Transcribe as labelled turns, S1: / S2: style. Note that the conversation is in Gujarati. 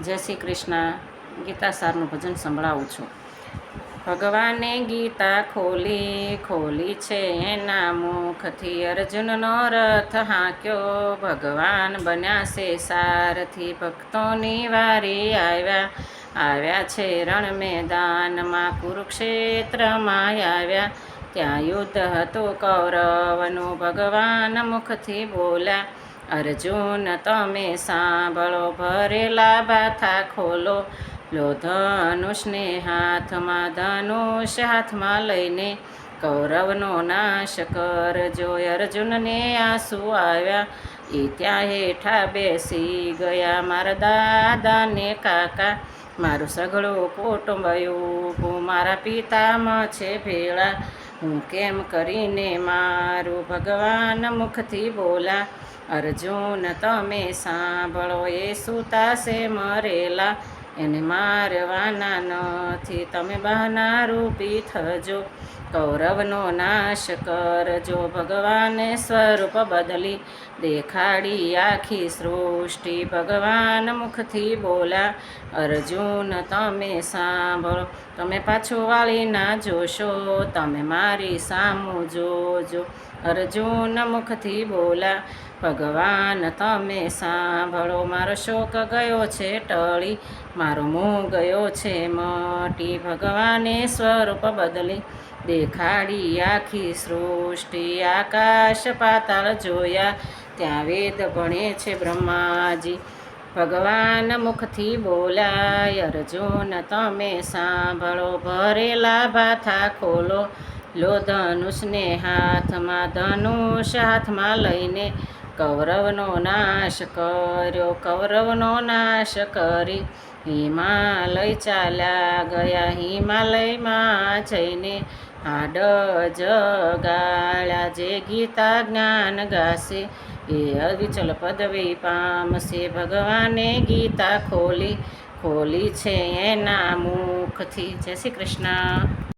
S1: જય શ્રી કૃષ્ણ. ગીતા સારનું ભજન સંભળાવું છું. ભગવાને ગીતા ખોલી છે એના મુખથી, અર્જુનનો રથ હાંક્યો, ભગવાન બન્યા છે સારથી, ભક્તોની વારી આવ્યા છે રણ મેદાનમાં, કુરુક્ષેત્રમાં આવ્યા, ત્યાં યુદ્ધ હતું કૌરવનું, ભગવાન મુખથી બોલ્યા, અર્જુન તમે સાંભળો, ભરેલા બાથા ખોલો, લો ધનુષને હાથમાં, ધનુષ હાથમાં લઈને કૌરવનો નાશ કરજો. અર્જુનને આંસુ આવ્યા, એ ત્યાં હેઠા બેસી ગયા, મારા દાદા ને કાકા, મારું સઘળું કુટુંબ ઊભું, મારા પિતામાં છે ભેળા, હું કેમ કરીને મારું. ભગવાન મુખથી બોલા, અર્જુન તમે સાંભળો, એ સૂતા છે મરેલા, એને મારવાના નથી, તમે બહાના રૂપી થજો, કૌરવનો નાશ કરજો. ભગવાને સ્વરૂપ બદલી દેખાડી આખી સૃષ્ટિ, ભગવાન મુખથી બોલા, અર્જુન તમે સાંભળો, તમે પાછું વાળી ના જોશો, તમે મારી સામું જોજો. અર્જુન મુખથી બોલા, ભગવાન તમે સાંભળો, મારો શોક ગયો છે ટળી, મારો મોહ ગયો છે મટી, ભગવાને સ્વરૂપ બદલી દેખાડી આખી સૃષ્ટિ, આકાશ પાતાળ જોયા, ત્યાં વેદ ભણે છે બ્રહ્માજી, ભગવાન મુખથી બોલાય, અર્જુન તમે સાંભળો, ભરેલા બાથા ખોલો, લો ધનુષને હાથમાં, ધનુષ હાથમાં લઈને કૌરવનો નાશ કર્યો, કૌરવનો નાશ કરી હિમાલય ચાલ્યા ગયા, હિમાલયમાં જઈને હાડ જગાળ્યા, જે ગીતા જ્ઞાન ગાશે એ અવિચલ પદવી પામશે. ભગવાને ગીતા ખોલી છે એના મુખથી. જય શ્રી કૃષ્ણ.